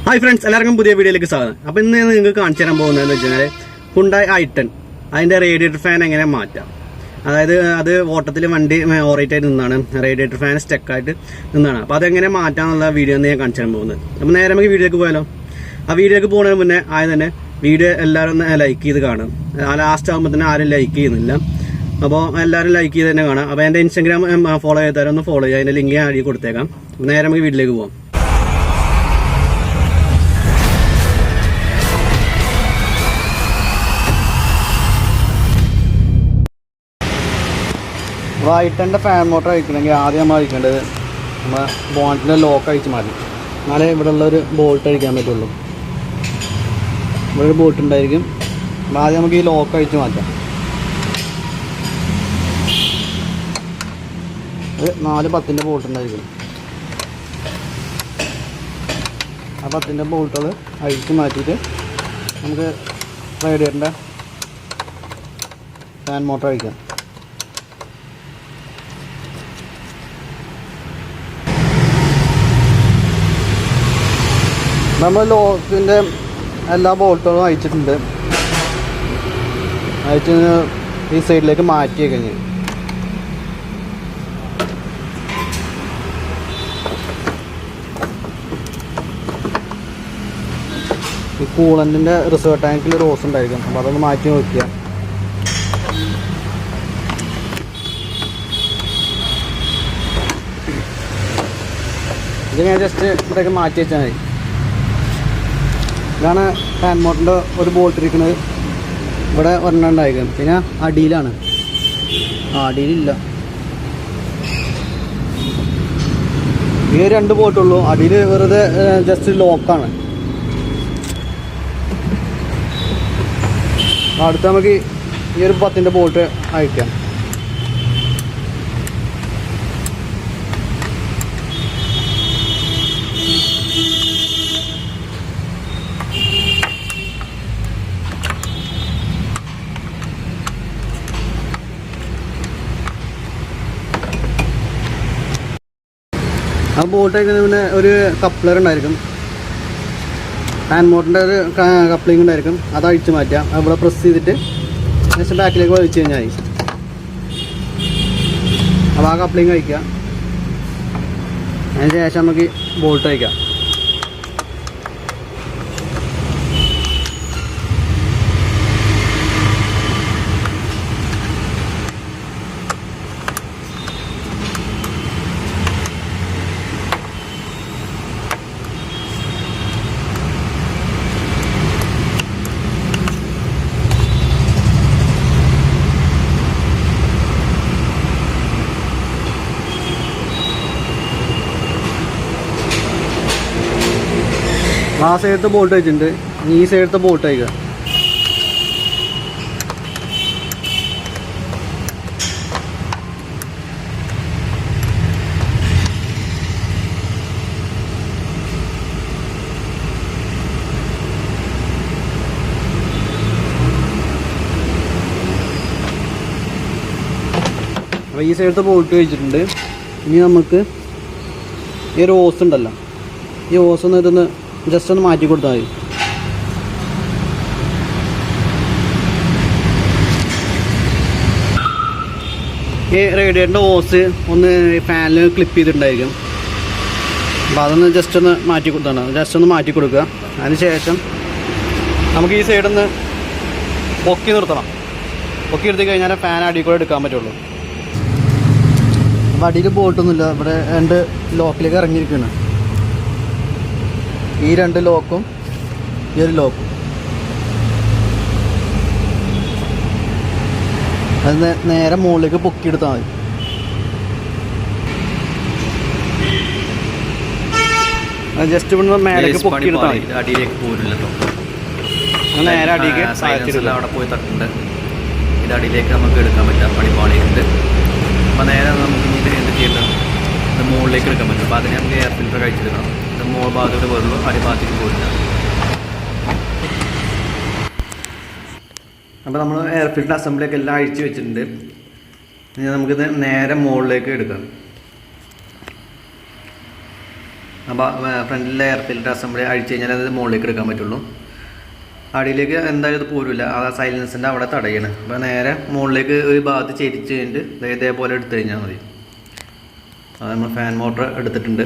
Hi friends, എല്ലാവർക്കും പുതിയ വീഡിയോയിലേക്ക് സ്വാഗതം. അപ്പോൾ ഇന്ന് നിങ്ങൾക്ക് കാണിച്ചു തരാൻ പോകുന്നതെന്ന് വെച്ചാൽ Hyundai i10 അതിന്റെ റേഡിയേറ്റർ ഫാൻ എങ്ങനെ മാറ്റാം. അതായത് അത് ഓട്ടത്തിൽ വണ്ടി ഓവറേറ്റ് ആയിട്ട് നിന്നാണ്, റേഡിയേറ്റർ ഫാൻ സ്റ്റക്ക് ആയിട്ട് നിന്നാണ്. അപ്പോൾ അതെങ്ങനെ മാറ്റാമെന്നുള്ള വീഡിയോ ഞാൻ കാണിച്ചു തരാൻ പോകുന്നത്. അപ്പോൾ നേരെ നമുക്ക് വീഡിയോയിലേക്ക് പോയാലോ. ആ വീഡിയോയിലേക്ക് പോകുന്നതിന് മുന്നേ ആദ്യം തന്നെ വീഡിയോ എല്ലാവരും ലൈക്ക് ചെയ്ത് കാണും. ലാസ്റ്റ് ആകുമ്പോൾ തന്നെ ആരും ലൈക്ക് ചെയ്യുന്നില്ല. അപ്പോൾ എല്ലാവരും ലൈക്ക് ചെയ്ത് തന്നെ കാണാം. അപ്പോൾ എൻ്റെ ഇൻസ്റ്റാഗ്രാം ഫോളോ ചെയ്താലും ഒന്ന് ഫോളോ ചെയ്യുക. അതിൻ്റെ ലിങ്ക് ഞാൻ അടിയിൽ കൊടുത്തേക്കാം. നേരെ നമുക്ക് വീട്ടിലേക്ക് പോകാം. i10 ഫാൻ മോട്ടർ അഴിക്കണമെങ്കിൽ ആദ്യം നമ്മൾ അഴിക്കേണ്ടത് നമ്മൾ ബോണ്ടിൻ്റെ ലോക്ക് അഴിച്ച് മാറ്റി, എന്നാലേ ഇവിടെ ഉള്ളൊരു ബോൾട്ട് അഴിക്കാൻ പറ്റുള്ളൂ. ഇവിടെ ഒരു ബോൾട്ട് ഉണ്ടായിരിക്കും. അപ്പോൾ ആദ്യം നമുക്ക് ഈ ലോക്ക് അഴിച്ച് മാറ്റാം. ഒരു 4 ബോൾട്ട് ഉണ്ടായിരിക്കും. ആ 10 ബോൾട്ടുകൾ അഴിച്ച് മാറ്റിയിട്ട് നമുക്ക് റേഡിയേറ്ററിൻ്റെ ഫാൻ മോട്ടർ അഴിക്കാം. നമ്മൾ ലോക്കിൻ്റെ എല്ലാ ബോൾട്ടുകളും അയച്ചിട്ടുണ്ട്. അയച്ച് ഈ സൈഡിലേക്ക് മാറ്റി കഴിഞ്ഞ് ഈ കൂളൻറ്റിൻ്റെ റിസർവ് ടാങ്കിൽ റോസ് ഉണ്ടായിരിക്കും. അപ്പോൾ അതൊന്ന് മാറ്റി നോക്കുക. ഇത് ഞാൻ ജസ്റ്റ് ഇവിടേക്ക് മാറ്റി വെച്ചാൽ മതി. ഇതാണ് ഫാൻ മോട്ടറിൻ്റെ ഒരു ബോൾട്ട് ഇരിക്കുന്നത്. ഇവിടെ ഒരെണ്ണം ഉണ്ടായിരിക്കും. പിന്നെ അടിയിലാണ്, അടിയിലില്ല. ഈ 2 ബോൾട്ടുള്ളൂ. അടിയിൽ വെറുതെ ജസ്റ്റ് ലോക്കാണ്. അടുത്ത് നമുക്ക് ഈ ഒരു 10 ബോൾട്ട് അയക്കാം. ആ ബോൾട്ട് അയക്കുന്നതിന് പിന്നെ ഒരു കപ്ലർ ഉണ്ടായിരിക്കും. ഫാൻ മോട്ടറിൻ്റെ ഒരു കപ്ലിംഗ് ഉണ്ടായിരിക്കും. അത് അഴിച്ച് മാറ്റാം. ഇവിടെ പ്രസ് ചെയ്തിട്ട് ജസ്റ്റ് ബാക്കിലേക്ക് വലിച്ചു കഴിഞ്ഞാൽ മതി. അപ്പോൾ ആ കപ്ലിംഗ് അഴിക്കുക. അതിന് ശേഷം നമുക്ക് ബോൾട്ട് അയക്കാം. ആ സൈഡത്തെ ബോൾട്ട് വെച്ചിട്ടുണ്ട്. ഈ സൈഡത്തെ ബോൾട്ട് അയക്കുക. അപ്പോൾ ഈ സൈഡത്തെ ബോൾട്ട് വെച്ചിട്ടുണ്ട്. ഇനി നമുക്ക് ഈ ഒരു ഓസ് ഉണ്ടല്ലോ, ഈ ഓസ് ഒന്ന് ഇതൊന്ന് ജസ്റ്റ് ഒന്ന് മാറ്റി കൊടുത്താൽ മതി. ഈ റേഡിയേറ്ററിൻ്റെ ഓസ് ഒന്ന് ഫാനിൽ ക്ലിപ്പ് ചെയ്തിട്ടുണ്ടായിരിക്കും. അപ്പോൾ അതൊന്ന് ജസ്റ്റ് ഒന്ന് മാറ്റി കൊടുത്താണ്, ജസ്റ്റ് ഒന്ന് മാറ്റി കൊടുക്കുക. അതിന് ശേഷം നമുക്ക് ഈ സൈഡൊന്ന് പൊക്കി നിർത്തണം. പൊക്കി എടുത്ത് കഴിഞ്ഞാൽ ഫാൻ അടിയിൽ കൂടെ എടുക്കാൻ പറ്റുള്ളൂ. അപ്പോൾ അടിയിൽ ബോൾട്ടൊന്നുമില്ല. ഇവിടെ 2 ലോക്കിലേക്ക് ഇറങ്ങിയിരിക്കുകയാണ്. ഈ 2 ലോക്കും ഈ ഒരു ലോക്കും. അത് നേരെ മുകളിലേക്ക് പൊക്കിയെടുത്താൽ മതി. അത് ജസ്റ്റ് ഇവിടെ മേലേക്ക് പൊക്കിയെടുത്താൽ മതി. അടിയിലേക്ക് പോരില്ല. നേരെ അടിയിലേക്ക് അവിടെ പോയി തട്ടുണ്ട്. ഇത് അടിയിലേക്ക് നമുക്ക് എടുക്കാൻ പറ്റാം. പണിപ്പാളിയുണ്ട്. അപ്പോൾ നേരെ നമുക്ക് ഇനി എന്ത് ചെയ്യണം, ഇത് മുകളിലേക്ക് എടുക്കാൻ പറ്റും. അപ്പോൾ അതിന് നമുക്ക് എയർ ഫിൽറ്റർ കഴിച്ചെടുക്കണം. മോൾ ഭാഗത്തോട്ട് വരുള്ളൂ, അടിഭാഗത്തേക്ക് പോരില്ല. അപ്പോൾ നമ്മൾ എയർ ഫിൽറ്റർ അസംബ്ലിയൊക്കെ എല്ലാം അഴിച്ച് വെച്ചിട്ടുണ്ട്. ഇനി നമുക്കിത് നേരെ മുകളിലേക്ക് എടുക്കാം. അപ്പോൾ ഫ്രണ്ടിലെ എയർ ഫിൽറ്റർ അസംബ്ലി അഴിച്ചു കഴിഞ്ഞാൽ അത് മുകളിലേക്ക് എടുക്കാൻ പറ്റുള്ളൂ. അടിയിലേക്ക് എന്തായാലും ഇത് പോരില്ല, ആ സൈലൻസിൻ്റെ അവിടെ തടയണം. അപ്പോൾ നേരെ മുകളിലേക്ക് ഒരു ഭാഗത്ത് ചെരിച്ച് കഴിഞ്ഞിട്ട് ഇതേപോലെ എടുത്തു കഴിഞ്ഞാൽ മതി. അത് നമ്മൾ ഫാൻ മോട്ടർ എടുത്തിട്ടുണ്ട്.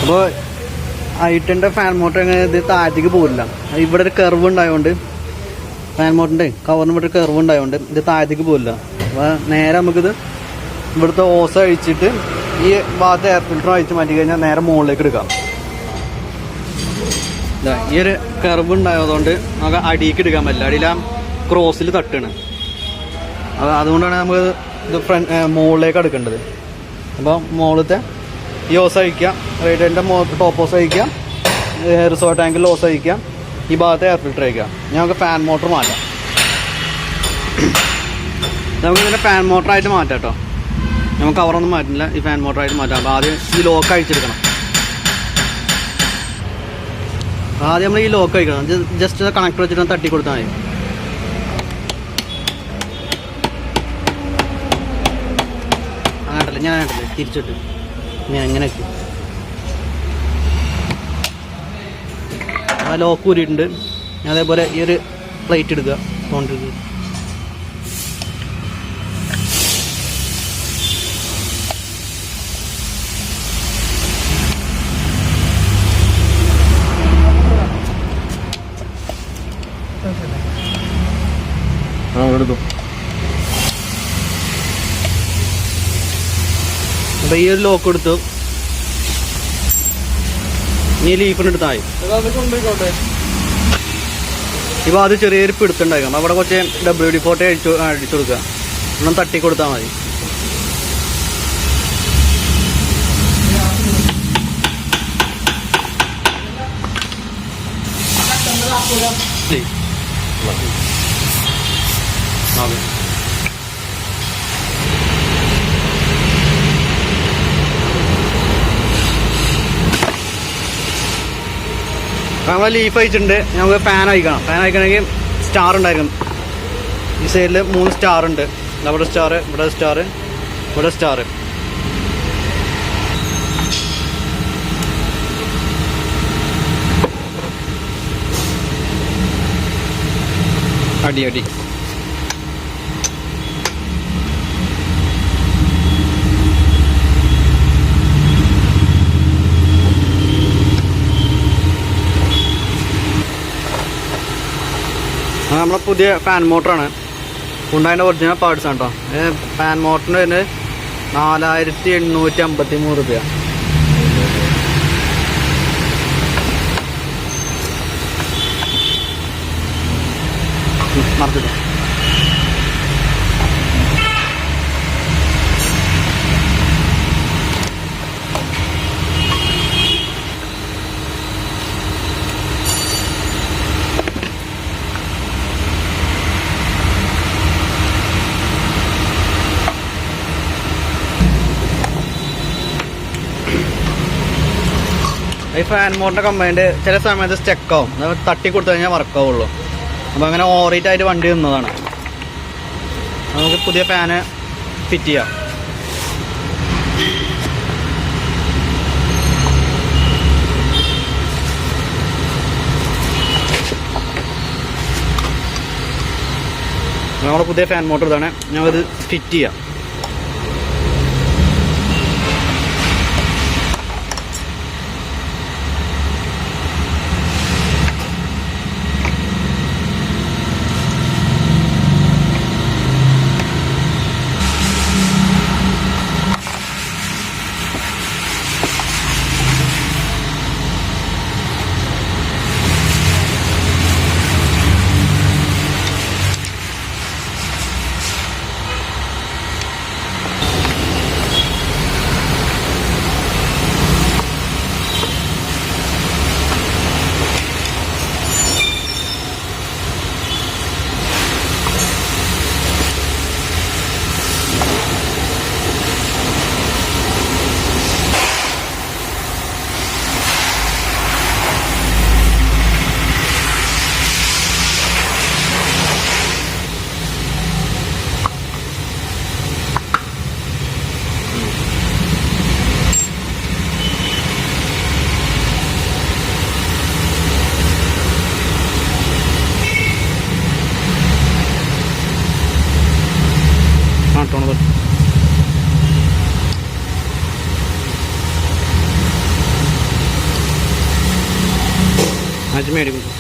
അപ്പോൾ i10 ഫാൻ മോട്ടർ എങ്ങനെ ഇത് താഴത്തേക്ക് പോരില്ല. ഇവിടെ ഒരു കർവ് ഉണ്ടായതുകൊണ്ട് ഫാൻ മോട്ടറിൻ്റെ കവറിന് ഇവിടെ ഒരു കർവ് ഉണ്ടായതുകൊണ്ട് ഇത് താഴത്തേക്ക് പോരില്ല. അപ്പോൾ നേരെ നമുക്കിത് ഇവിടുത്തെ ഓസ അഴിച്ചിട്ട് ഈ ഭാഗത്ത് എയർ ഫിൽറ്റർ അഴിച്ച് മാറ്റി കഴിഞ്ഞാൽ നേരെ മുകളിലേക്ക് എടുക്കാം. ഈ ഒരു കർവ് ഉണ്ടായതുകൊണ്ട് നമുക്ക് അടിയിലേക്ക് എടുക്കാൻ പറ്റില്ല, അടിയിൽ ആ ക്രോസിൽ തട്ടാണ്. അതുകൊണ്ടാണ് നമുക്ക് ഇത് മുകളിലേക്ക് എടുക്കേണ്ടത്. അപ്പോൾ മുകളിലത്തെ ഈ ഓസ് അഴിക്കാം, റേഡിയേറ്ററിൻ്റെ ടോപ്പ് ഓസ് അഴിക്കാം, റിസോർട്ട് ടാങ്കിൽ ഓസ് അഴിക്കാം, ഈ ഭാഗത്തെ എയർ ഫിൽറ്റർ അഴിക്കാം. ഞങ്ങൾക്ക് ഫാൻ മോട്ടർ മാറ്റാം. നമുക്ക് ഇതിൻ്റെ ഫാൻ മോട്ടറായിട്ട് മാറ്റാം കേട്ടോ. നമുക്ക് കവറൊന്നും മാറ്റില്ല, ഈ ഫാൻ മോട്ടറായിട്ട് മാറ്റാം. അപ്പോൾ ആദ്യം ഈ ലോക്ക് അഴിച്ചെടുക്കണം. ആദ്യം നമ്മൾ ഈ ലോക്ക് അഴിക്കണം. ജസ്റ്റ് കണക്ടർ വെച്ചിട്ട് തട്ടി കൊടുത്താൽ മതി. അങ്ങോട്ടല്ലേ, ഞാൻ അങ്ങോട്ടല്ലേ തിരിച്ചിട്ട് ഞാൻ എങ്ങനെയൊക്കെ ആ ലോക്ക് ഊരിയിട്ടുണ്ട്. അതേപോലെ ഈ ഒരു പ്ലേറ്റ് എടുക്കുക, തോണ്ടിരിക്കുക. അപ്പോൾ ഈ ഒരു ലോക്ക് എടുത്തു. ഈ ലീഫിന് എടുത്താൽ ഇപ്പോൾ അത് ചെറിയൊരു പിടുത്തുണ്ടായിരിക്കും. അവിടെ കുറച്ച് WD-40 അടിച്ചു കൊടുക്കുക, ഒന്നും തട്ടി കൊടുത്താൽ മതി. നമ്മൾ ലീഫ് അയച്ചിട്ടുണ്ട്. നമുക്ക് ഫാൻ അയക്കണം. ഫാൻ അയക്കണമെങ്കിൽ സ്റ്റാർ ഉണ്ടായിരിക്കും. ഈ സൈഡിൽ 3 സ്റ്റാർ ഉണ്ട്. അവിടെ സ്റ്റാർ, ഇവിടെ സ്റ്റാർ, ഇവിടെ സ്റ്റാർ. അടി അടി നമ്മളെ പുതിയ ഫാൻ മോട്ടറാണ്. ഹ്യുണ്ടായിൻ്റെ ഒറിജിനൽ പാർട്സ് ആണ് കേട്ടോ. ഫാൻ മോട്ടറിന് വരുന്നത് 4853 രൂപ. മറച്ചിട്ടോ. ഈ ഫാൻ മോട്ടറിൻ്റെ കംപ്ലൈൻറ്റ് ചില സമയത്ത് സ്റ്റക്കാവും. തട്ടി കൊടുത്തു കഴിഞ്ഞാൽ വർക്കാവുള്ളൂ. അപ്പോൾ അങ്ങനെ ഓവറേറ്റ് ആയിട്ട് വണ്ടി നിന്നതാണ്. നമുക്ക് പുതിയ ഫാന് ഫിറ്റ് ചെയ്യാം. നമ്മുടെ പുതിയ ഫാൻ മോട്ടർ ഇതാണ്. ഞങ്ങൾക്കത് ഫിറ്റ് ചെയ്യാം. കുറച്ച് മേടിക്കും.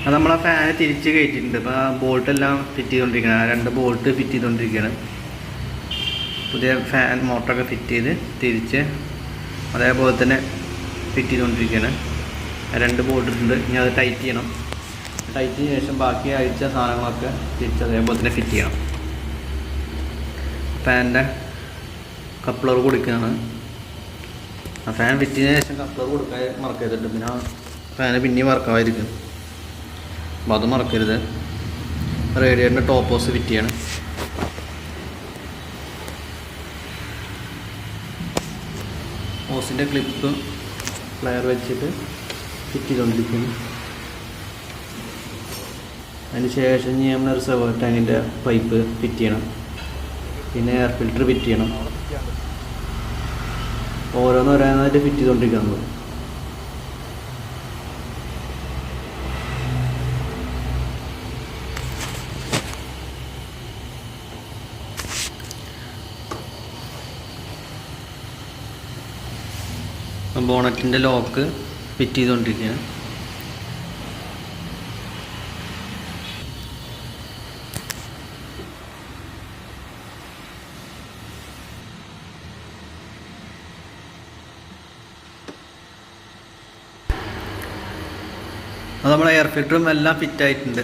അത് നമ്മളെ ഫാന് തിരിച്ച് കയറ്റിയിട്ടുണ്ട്. ഇപ്പോൾ ആ ബോൾട്ടെല്ലാം ഫിറ്റ് ചെയ്തുകൊണ്ടിരിക്കുകയാണ്. 2 ബോൾട്ട് ഫിറ്റ് ചെയ്തുകൊണ്ടിരിക്കുകയാണ്. പുതിയ ഫാൻ മോട്ടറൊക്കെ ഫിറ്റ് ചെയ്ത് തിരിച്ച് അതേപോലെ തന്നെ ഫിറ്റ് ചെയ്തുകൊണ്ടിരിക്കുകയാണ്. 2 ബോൾട്ട് ഉണ്ട്. ഇനി അത് ടൈറ്റ് ചെയ്യണം. ടൈറ്റ് ചെയ്തതിന് ശേഷം ബാക്കി അഴിച്ച സാധനങ്ങളൊക്കെ തിരിച്ച് അതേപോലെ തന്നെ ഫിറ്റ് ചെയ്യണം. ഫാനിൻ്റെ കപ്ലർ കൊടുക്കുകയാണ്. ആ ഫാൻ ഫിറ്റ് ചെയ്തതിന് ശേഷം കപ്ലർ കൊടുക്കാൻ മറക്കരുത്. പിന്നെ ആ ഫാന് പിന്നെയും വർക്കാവായിരിക്കും. അപ്പോൾ അത് മറക്കരുത്. റേഡിയേറ്ററിൻ്റെ ടോപ്പ് ഹോസ് ഫിറ്റ് ചെയ്യണം. ഹോസിൻ്റെ ക്ലിപ്പ് പ്ലെയർ വെച്ചിട്ട് ഫിറ്റ് ചെയ്തുകൊണ്ടിരിക്കുന്നു. അതിന് ശേഷം നമ്മൾ റിസർവർ ടാങ്കിൻ്റെ പൈപ്പ് ഫിറ്റ് ചെയ്യണം. പിന്നെ എയർ ഫിൽറ്റർ ഫിറ്റ് ചെയ്യണം. ഓരോന്നോരോന്നായിട്ട് ഫിറ്റ് ചെയ്തുകൊണ്ടിരിക്കുന്നത്. ബോണറ്റിൻ്റെ ലോക്ക് ഫിറ്റ് ചെയ്തുകൊണ്ടിരിക്കുകയാണ്. അത് നമ്മളെ എയർ ഫിൽറ്ററും എല്ലാം ഫിറ്റായിട്ടുണ്ട്.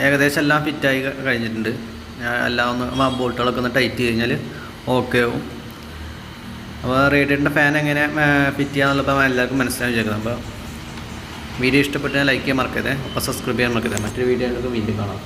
ഏകദേശം എല്ലാം ഫിറ്റായി കഴിഞ്ഞിട്ടുണ്ട്. ഞാൻ എല്ലാം ഒന്ന് ബോൾട്ടുകളൊക്കെ ഒന്ന് ടൈറ്റ് ചെയ്ത് കഴിഞ്ഞാൽ ഓക്കെ ആവും. അപ്പോൾ റേഡിയേറ്ററിൻ്റെ ഫാൻ എങ്ങനെ ഫിറ്റ് ചെയ്യാന്നുള്ളപ്പോൾ എല്ലാവർക്കും മനസ്സിലായി വിചാരിക്കുന്നത്. അപ്പോൾ വീഡിയോ ഇഷ്ടപ്പെട്ടാൽ ലൈക്ക് ചെയ്യാൻ മറക്കരുത്. അപ്പോൾ സബ്സ്ക്രൈബ് ചെയ്യാൻ മറക്കരുത്. മറ്റൊരു വീഡിയോ വീണ്ടും കാണാം.